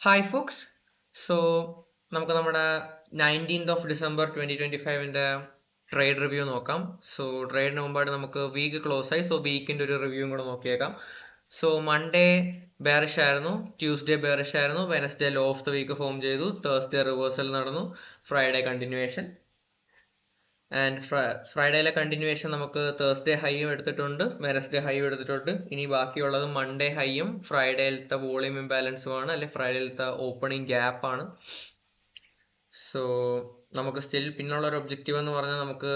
Hi Fox. So നമുക്ക് നമ്മുടെ 19th of December 2025-ന്റെ ട്രേഡ് റിവ്യൂ നോക്കാം. സോ ട്രേഡിന് മുമ്പായിട്ട് നമുക്ക് വീക്ക് ക്ലോസ് ആയി. സോ വീക്കിന്റെ ഒരു റിവ്യൂവും കൂടെ നോക്കിയേക്കാം. സോ മൺഡേ ബെയറിഷ് ആയിരുന്നു, ട്യൂസ്ഡേ ബെയറിഷ് ആയിരുന്നു, Wednesday low of the week form ചെയ്തു, തേഴ്സ്ഡേ റിവേഴ്സൽ നടന്നു, ഫ്രൈഡേ കണ്ടിന്യൂവേഷൻ. ആൻഡ് ഫ്രൈഡേയിലെ കണ്ടിന്യൂവേഷൻ നമുക്ക് തേഴ്സ്ഡേ ഹൈയും എടുത്തിട്ടുണ്ട്, വെനസ്ഡേ ഹൈയും എടുത്തിട്ടുണ്ട്. ഇനി ബാക്കിയുള്ളത് മൺഡേ ഹൈയും ഫ്രൈഡേയിലത്തെ വോളിയം ഇംബാലൻസുമാണ്, അല്ലെ ഫ്രൈഡേയിലത്തെ ഓപ്പണിംഗ് ഗ്യാപ്പ് ആണ്. സോ നമുക്ക് സ്റ്റിൽ പിന്നുള്ള ഒരു ഒബ്ജക്റ്റീവ് എന്ന് പറഞ്ഞാൽ നമുക്ക്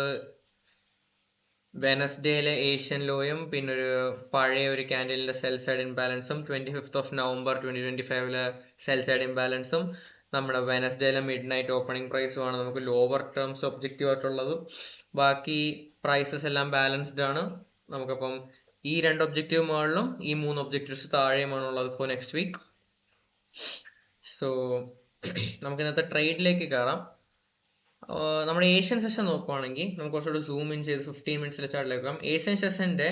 വെനസ്ഡേയിലെ ഏഷ്യൻ ലോയും പിന്നെ ഒരു പഴയ ഒരു ക്യാൻഡലിന്റെ സെൽ സൈഡ് ഇംബാലൻസും 25th of November 2025-ലെ സെൽ സൈഡ് ഇംബാലൻസും നമ്മുടെ വെനസ്ഡേയിലെ മിഡ് നൈറ്റ് ഓപ്പണിംഗ് പ്രൈസുമാണ് നമുക്ക് ലോവർ ടേംസ് ഒബ്ജക്റ്റീവ് ആയിട്ടുള്ളത്. ബാക്കി പ്രൈസസ് എല്ലാം ബാലൻസ്ഡ് ആണ്. നമുക്കപ്പം ഈ രണ്ട് ഒബ്ജക്റ്റീവ് മുകളിലും ഈ മൂന്ന് ഒബ്ജക്റ്റീവ്സ് താഴെയുമാണ് ഉള്ളത് ഫോർ നെക്സ്റ്റ് വീക്ക്. സോ നമുക്ക് ഇന്നത്തെ ട്രേഡിലേക്ക് കയറാം. നമ്മുടെ ഏഷ്യൻ സെഷൻ നോക്കുവാണെങ്കിൽ നമുക്ക് കുറച്ചുകൂടി സൂം ഇൻ ചെയ്ത് 15 minutes ചാർട്ടിലേക്ക് പോകാം. ഏഷ്യൻ സെഷന്റെ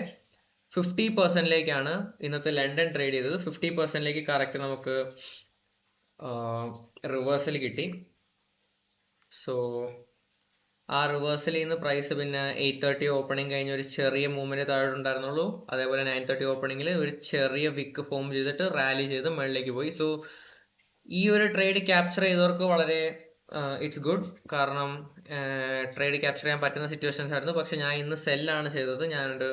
50%ലേക്കാണ് ഇന്നത്തെ ലണ്ടൻ ട്രേഡ് ചെയ്തത്. 50%ലേക്ക് കറക്റ്റ് നമുക്ക് റിവേഴ്സൽ കിട്ടി. സോ ആ റിവേഴ്സലിൽ നിന്ന് പ്രൈസ് പിന്നെ 8:30 ഓപ്പണിംഗ് കഴിഞ്ഞ് ഒരു ചെറിയ മൂവ്മെന്റ് താഴെ ഉണ്ടായിരുന്നുള്ളൂ. അതേപോലെ 9:30 ഓപ്പണിംഗിൽ ഒരു ചെറിയ വിക്ക് ഫോം ചെയ്തിട്ട് റാലി ചെയ്ത് മുകളിലേക്ക് പോയി. സോ ഈ ഒരു ട്രേഡ് ക്യാപ്ചർ ചെയ്തവർക്ക് വളരെ ഇറ്റ്സ് ഗുഡ്, കാരണം ട്രേഡ് ക്യാപ്ചർ ചെയ്യാൻ പറ്റുന്ന സിറ്റുവേഷൻസ് ആയിരുന്നു. പക്ഷെ ഞാൻ ഇന്ന് സെല്ലാണ് ചെയ്തത്. ഞാനൊരു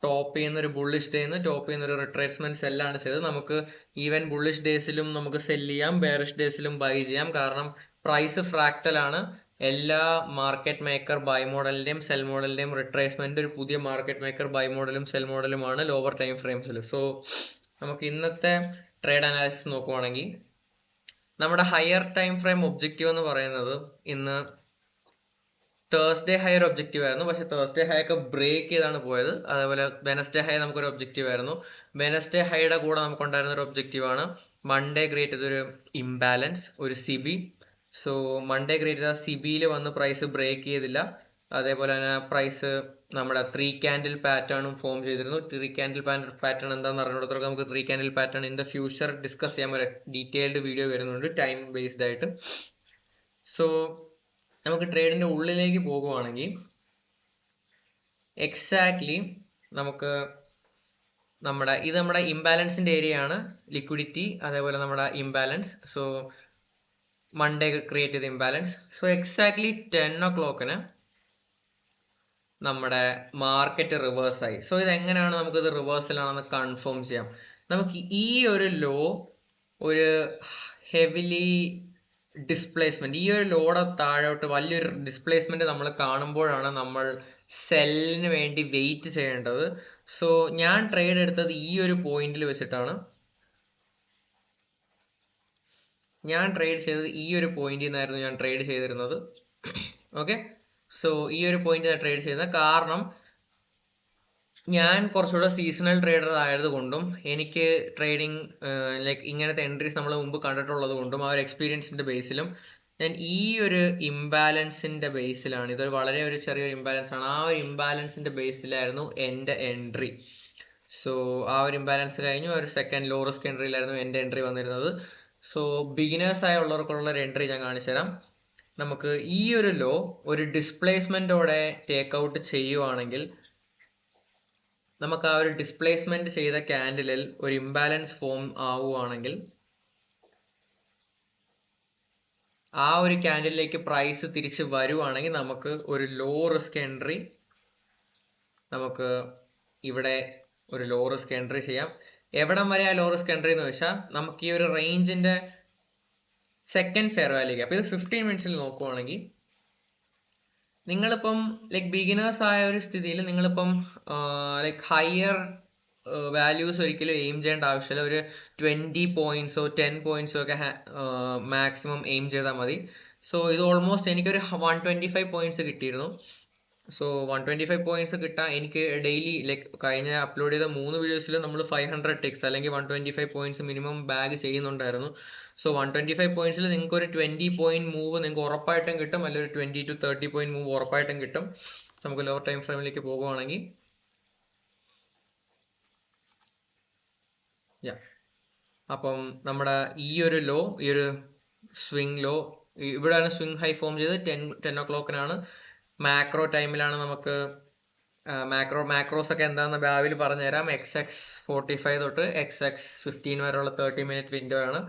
ടോപ്പ് ചെയ്യുന്ന ഒരു ബുള്ളിഷ് ഡേന്ന് ടോപ്പ് ചെയ്യുന്ന ഒരു റിട്രേസ്മെന്റ് സെല്ലാണ് ചെയ്തത്. നമുക്ക് ഈവൻ ബുള്ളിഷ് ഡേയ്സിലും നമുക്ക് സെല് ചെയ്യാം, ബെയറിഷ് ഡേയ്സിലും ബൈ ചെയ്യാം, കാരണം പ്രൈസ് ഫ്രാക്ടൽ ആണ്. എല്ലാ മാർക്കറ്റ് മേക്കർ ബൈ മോഡലിന്റെയും സെൽ മോഡലിന്റെയും റിട്രേസ്മെന്റ് ഒരു പുതിയ മാർക്കറ്റ് മേക്കർ ബൈ മോഡലും സെൽ മോഡലുമാണ് ലോവർ ടൈം ഫ്രെയിംസിൽ. സോ നമുക്ക് ഇന്നത്തെ ട്രേഡ് അനാലിസിസ് നോക്കുവാണെങ്കിൽ നമ്മുടെ ഹയർ ടൈം ഫ്രെയിം ഒബ്ജക്റ്റീവ് എന്ന് പറയുന്നത് ഇന്ന് തേഴ്സ്ഡേ ഹൈ ഒരു ഒബ്ജക്റ്റീവ് ആയിരുന്നു, പക്ഷെ തേഴ്സ്ഡേ ഹൈ ഒക്കെ ബ്രേക്ക് ചെയ്താണ് പോയത്. അതേപോലെ വെനസ്ഡേ ഹൈ നമുക്കൊരു ഒബ്ജക്റ്റീവ് ആയിരുന്നു. വെനസ്ഡേ ഹൈയുടെ കൂടെ നമുക്കുണ്ടായിരുന്ന ഒരു ഒബ്ജക്റ്റീവ് ആണ് മൺഡേ ക്രിയേറ്റ് ചെയ്തൊരു ഇംബാലൻസ്, ഒരു സിബി. സോ മൺഡേ ക്രിയേറ്റ് ചെയ്ത സിബിയിൽ വന്ന് പ്രൈസ് ബ്രേക്ക് ചെയ്തില്ല. അതേപോലെ തന്നെ പ്രൈസ് നമ്മുടെ 3 candle പാറ്റേണും ഫോം ചെയ്തിരുന്നു. 3 candle പാറ്റേൺ എന്താണെന്ന് അറിഞ്ഞിടത്തോളം നമുക്ക് 3 candle pattern in the future discuss ചെയ്യാൻ ഒരു ഡീറ്റെയിൽഡ് വീഡിയോ വരുന്നുണ്ട്, ടൈം ബേസ്ഡ് ആയിട്ട്. സോ നമുക്ക് ട്രേഡിന്റെ ഉള്ളിലേക്ക് പോകുവാണെങ്കിൽ എക്സാക്ട്ലി നമുക്ക് ഇത് നമ്മുടെ ഇംബാലൻസിന്റെ ഏരിയ ആണ്, ലിക്വിഡിറ്റി അതേപോലെ നമ്മുടെ ഇംബാലൻസ്. സോ മൺഡേ ക്രിയേറ്റ് ചെയ്ത ഇംബാലൻസ്. സോ എക്സാക്ട്ലി 10 o'clock നമ്മുടെ മാർക്കറ്റ് റിവേഴ്സ് ആയി. സോ ഇത് എങ്ങനെയാണ് നമുക്കിത് റിവേഴ്സലാണെന്ന് കൺഫേം ചെയ്യാം? നമുക്ക് ഈ ഒരു ലോ ഒരു ഹെവിലി ഡിസ്പ്ലേസ്മെന്റ്, ഈ ഒരു ലോഡ് താഴോട്ട് വലിയൊരു ഡിസ്പ്ലേസ്മെന്റ് നമ്മൾ കാണുമ്പോഴാണ് നമ്മൾ സെല്ലിന് വേണ്ടി വെയിറ്റ് ചെയ്യേണ്ടത്. സോ ഞാൻ ട്രേഡ് എടുത്തത് ഈ ഒരു പോയിന്റിൽ വെച്ചിട്ടാണ്. ഞാൻ ട്രേഡ് ചെയ്തത് ഈ ഒരു പോയിന്റിൽ നിന്നായിരുന്നു ഞാൻ ട്രേഡ് ചെയ്തിരുന്നത്. ഓക്കെ, സോ ഈ ഒരു പോയിന്റ് ട്രേഡ് ചെയ്യുന്നത് കാരണം ഞാൻ കുറച്ചുകൂടെ സീസണൽ ട്രേഡർ ആയതുകൊണ്ടും എനിക്ക് ട്രേഡിങ് ലൈക്ക് ഇങ്ങനത്തെ എൻട്രീസ് നമ്മൾ മുമ്പ് കണ്ടിട്ടുള്ളത് കൊണ്ടും ആ ഒരു എക്സ്പീരിയൻസിന്റെ ബേസിലും ഞാൻ ഈ ഒരു ഇംബാലൻസിന്റെ ബേസിലാണ്, ഇതൊരു വളരെ ഒരു ചെറിയൊരു ഇംബാലൻസ് ആണ്, ആ ഒരു ഇംബാലൻസിന്റെ ബേസിലായിരുന്നു എൻ്റെ എൻട്രി. സോ ആ ഒരു ഇംബാലൻസ് കഴിഞ്ഞു ഒരു സെക്കൻഡ് ലോ റിസ്ക് എൻട്രിയിലായിരുന്നു എൻ്റെ എൻട്രി വന്നിരുന്നത്. സോ ബിഗിനേഴ്സ് ആയ ഉള്ളവർക്കുള്ള ഒരു എൻട്രി ഞാൻ കാണിച്ചു തരാം. നമുക്ക് ഈ ഒരു ലോ ഒരു ഡിസ്പ്ലേസ്മെന്റോടെ ടേക്ക് ഔട്ട് ചെയ്യുവാണെങ്കിൽ നമുക്ക് ആ ഒരു ഡിസ്പ്ലേസ്മെന്റ് ചെയ്ത ക്യാൻഡിലിൽ ഒരു ഇംബാലൻസ് ഫോം ആവുകയാണെങ്കിൽ ആ ഒരു ക്യാൻഡിലേക്ക് പ്രൈസ് തിരിച്ച് വരുവാണെങ്കിൽ നമുക്ക് ഒരു ലോ റിസ്ക് എൻട്രി, നമുക്ക് ഇവിടെ ഒരു ലോ റിസ്ക് എൻട്രി ചെയ്യാം. എവിടം വരെ ആ ലോ റിസ്ക് എൻട്രി എന്ന് വെച്ചാൽ നമുക്ക് ഈ ഒരു റേഞ്ചിന്റെ സെക്കൻഡ് ഫെയർ വാല്യൂ ഗ്യാപ്പ്, ഇത് 15 minutes നോക്കുവാണെങ്കിൽ നിങ്ങളിപ്പം ലൈക്ക് ബിഗിനേഴ്സ് ആയ ഒരു സ്ഥിതിയിൽ നിങ്ങളിപ്പം ലൈക്ക് ഹയർ വാല്യൂസ് ഒരിക്കലും എയിം ചെയ്യേണ്ട ആവശ്യമില്ല. ഒരു 20 points 10 points ഒക്കെ മാക്സിമം എയിം ചെയ്താൽ മതി. സോ ഇത് ഓൾമോസ്റ്റ് എനിക്കൊരു 125 points കിട്ടിയിരുന്നു. സോ 125 points കിട്ടാൻ എനിക്ക് ഡെയിലി ലൈക്ക് കഴിഞ്ഞ അപ്ലോഡ് ചെയ്ത 3 വീഡിയോസിൽ നമ്മൾ 500 ടിക്സ് അല്ലെങ്കിൽ 125 points മിനിമം ബാഗ് ചെയ്യുന്നുണ്ടായിരുന്നു. സോ 125 pointsൽ നിങ്ങൾക്ക് ഒരു 20 point മൂവ് നിങ്ങൾക്ക് ഉറപ്പായിട്ടും കിട്ടും, അല്ലെങ്കിൽ ഒരു 20 to 30 point മൂവ് ഉറപ്പായിട്ടും കിട്ടും. നമുക്ക് ലോവർ ടൈം ഫ്രെയിമിലേക്ക് പോകുവാണെങ്കിൽ അപ്പം നമ്മുടെ ഈ ഒരു ലോ, ഈ ഒരു സ്വിംഗ് ലോ, ഇവിടെയാണ് സ്വിംഗ് ഹൈ ഫോം ചെയ്ത് 10 o'clockനാണ്. മാക്രോ ടൈമിലാണ് നമുക്ക് മാക്രോസ് ഒക്കെ എന്താണെന്ന് ഭാവിയിൽ പറഞ്ഞുതരാം. XX45 തൊട്ട് XX15 വരെയുള്ള 30-minute വിൻഡോ ആണ്.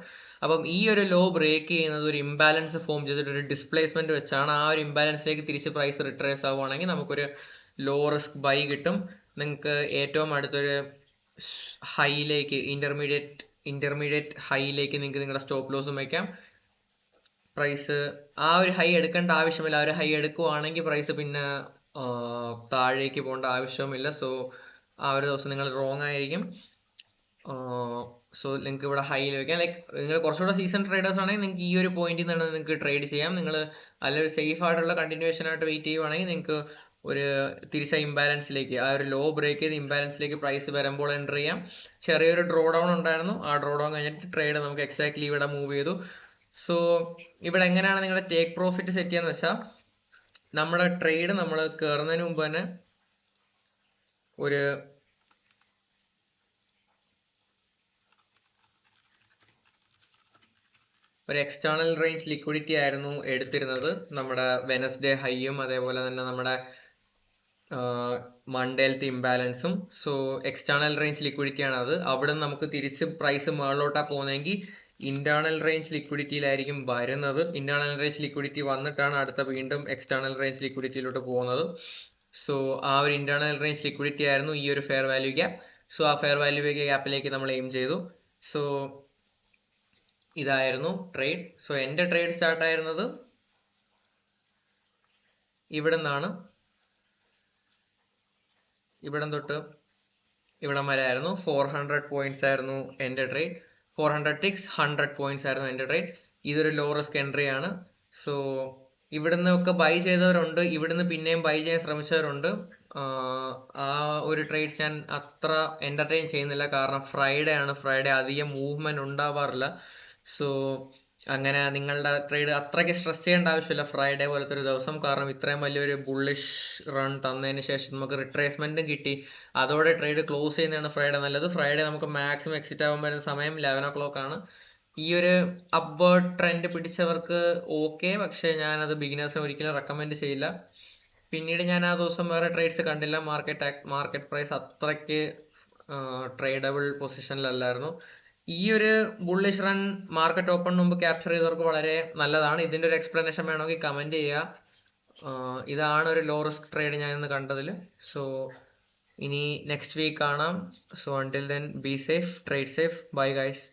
അപ്പം ഈ ഒരു ലോ ബ്രേക്ക് ചെയ്യുന്നത് ഒരു ഇംബാലൻസ് ഫോം ചെയ്തിട്ട് ഒരു ഡിസ്പ്ലേസ്മെന്റ് വെച്ചാണ്. ആ ഒരു ഇംബാലൻസിലേക്ക് തിരിച്ച് പ്രൈസ് റിട്രേസ് ആവുകയാണെങ്കിൽ നമുക്കൊരു ലോ റിസ്ക് ബൈ കിട്ടും. നിങ്ങൾക്ക് ഏറ്റവും അടുത്തൊരു ഹൈയിലേക്ക്, ഇന്റർമീഡിയറ്റ് ഹൈയിലേക്ക് നിങ്ങൾക്ക് നിങ്ങളുടെ സ്റ്റോപ്പ് ലോസും വയ്ക്കാം. പ്രൈസ് ആ ഒരു ഹൈ എടുക്കേണ്ട ആവശ്യമില്ല. ആ ഒരു ഹൈ എടുക്കുവാണെങ്കിൽ പ്രൈസ് പിന്നെ താഴേക്ക് പോകേണ്ട ആവശ്യവുമില്ല. സോ ആ ഒരു ദിവസം നിങ്ങൾ റോങ് ആയിരിക്കും. സോ നിങ്ങൾക്ക് ഇവിടെ ഹൈയിൽ വെക്കാം. ലൈക്ക് നിങ്ങൾ കുറച്ചുകൂടെ സീസൺ ട്രേഡേഴ്സ് ആണെങ്കിൽ നിങ്ങൾക്ക് ഈ ഒരു പോയിന്റിൽ നിന്നാണ് നിങ്ങൾക്ക് ട്രേഡ് ചെയ്യാം. നിങ്ങൾ അല്ലെങ്കിൽ സേഫ് ആയിട്ടുള്ള കണ്ടിന്യൂവേഷൻ ആയിട്ട് വെയിറ്റ് ചെയ്യുവാണെങ്കിൽ നിങ്ങൾക്ക് ഒരു തിരിച്ച ഇംബാലൻസിലേക്ക്, ആ ഒരു ലോ ബ്രേക്ക് ചെയ്ത് ഇംബാലൻസിലേക്ക് പ്രൈസ് വരുമ്പോൾ എൻ്റർ ചെയ്യാം. ചെറിയൊരു ഡ്രോ ഡൗൺ ഉണ്ടായിരുന്നു. ആ ഡ്രോ ഡൗൺ കഴിഞ്ഞിട്ട് ട്രേഡ് നമുക്ക് എക്സാക്ട്ലി ഇവിടെ മൂവ് ചെയ്തു. സോ ഇവിടെ എങ്ങനെയാണ് നിങ്ങളുടെ ടേക്ക് പ്രോഫിറ്റ് സെറ്റ് ചെയ്യാന്ന് വെച്ചാൽ, നമ്മുടെ ട്രേഡ് നമ്മൾ കയറുന്നതിന് മുമ്പ് തന്നെ ഒരു എക്സ്റ്റേണൽ റേഞ്ച് ലിക്വിഡിറ്റി ആയിരുന്നു എടുത്തിരുന്നത്. നമ്മുടെ വെനസ്ഡേ ഹൈയും അതേപോലെ തന്നെ നമ്മുടെ മൺഡേലത്തെ ഇംബാലൻസും. സോ എക്സ്റ്റേണൽ റേഞ്ച് ലിക്വിഡിറ്റി ആണ് അത്. അവിടെ നമുക്ക് തിരിച്ച് പ്രൈസ് മുകളിലോട്ടാ പോകുന്നതെങ്കിൽ ഇന്റേണൽ റേഞ്ച് ലിക്വിഡിറ്റിയിലായിരിക്കും വരുന്നത്. ഇന്റേണൽ റേഞ്ച് ലിക്വിഡിറ്റി വന്നിട്ടാണ് അടുത്ത വീണ്ടും എക്സ്റ്റേണൽ റേഞ്ച് ലിക്വിഡിറ്റിയിലോട്ട് പോകുന്നത്. സോ ആ ഒരു ഇന്റേണൽ റേഞ്ച് ലിക്വിഡിറ്റി ആയിരുന്നു ഈ ഒരു ഫെയർ വാല്യൂ ഗ്യാപ്പ്. സോ ആ ഫെയർ വാല്യൂ ഗ്യാപ്പിലേക്ക് നമ്മൾ എയിം ചെയ്തു. സോ ഇതായിരുന്നു ട്രേഡ്. സോ എൻ്റെ ട്രേഡ് സ്റ്റാർട്ട് ആയിരുന്നത് ഇവിടെ നിന്നാണ്. ഇവിടം തൊട്ട് ഇവിടം വരെ ആയിരുന്നു. 400 പോയിന്റ്സ് ആയിരുന്നു എൻ്റെ ട്രേഡ്. 400 ticks 100 പോയിന്റ്സ് ആയിരുന്നു എൻ്റെ ട്രേഡ്. ഇതൊരു ലോ റിസ്ക് എൻട്രി ആണ്. സോ ഇവിടുന്ന് ഒക്കെ ബൈ ചെയ്തവരുണ്ട്, ഇവിടുന്ന് പിന്നെയും ബൈ ചെയ്യാൻ ശ്രമിച്ചവരുണ്ട്. ആ ഒരു ട്രേഡ്സ് ഞാൻ അത്ര എന്റർടൈൻ ചെയ്യുന്നില്ല, കാരണം ഫ്രൈഡേ ആണ്. ഫ്രൈഡേ അധികം മൂവ്മെന്റ് ഉണ്ടാവാറില്ല. സോ അങ്ങനെ നിങ്ങളുടെ ട്രേഡ് അത്രയ്ക്ക് സ്ട്രെസ് ചെയ്യേണ്ട ആവശ്യമില്ല ഫ്രൈഡേ പോലത്തെ ഒരു ദിവസം. കാരണം ഇത്രയും വലിയൊരു ബുള്ളിഷ് റൺ തന്നതിന് ശേഷം നമുക്ക് റിട്രേസ്മെന്റും കിട്ടി. അതോടെ ട്രേഡ് ക്ലോസ് ചെയ്യുന്നതാണ് ഫ്രൈഡേ നല്ലത്. ഫ്രൈഡേ നമുക്ക് മാക്സിമം എക്സിറ്റ് ആവാൻ വരുന്ന സമയം 11 o'clock ആണ്. ഈ ഒരു അപ്വേർഡ് ട്രെൻഡ് പിടിച്ചവർക്ക് ഓക്കെ, പക്ഷെ ഞാനത് ബിഗിനേഴ്സിന് ഒരിക്കലും റെക്കമെൻഡ് ചെയ്യില്ല. പിന്നീട് ഞാൻ ആ ദിവസം വേറെ ട്രേഡ്സ് കണ്ടില്ല. മാർക്കറ്റ് പ്രൈസ് അത്രയ്ക്ക് ട്രേഡബിൾ പൊസിഷനിലല്ലായിരുന്നു. ഈ ഒരു ബുള്ളിഷ് റൺ മാർക്കറ്റ് ഓപ്പൺ മുമ്പ് ക്യാപ്ചർ ചെയ്തവർക്ക് വളരെ നല്ലതാണ്. ഇതിന്റെ ഒരു എക്സ്പ്ലനേഷൻ വേണമെങ്കിൽ കമന്റ് ചെയ്യുക. ഇതാണ് ഒരു ലോ റിസ്ക് ട്രേഡ് ഞാൻ ഇന്ന് കണ്ടതിൽ. സോ ഇനി നെക്സ്റ്റ് വീക്ക് കാണാം. So until then be safe, trade safe, bye guys.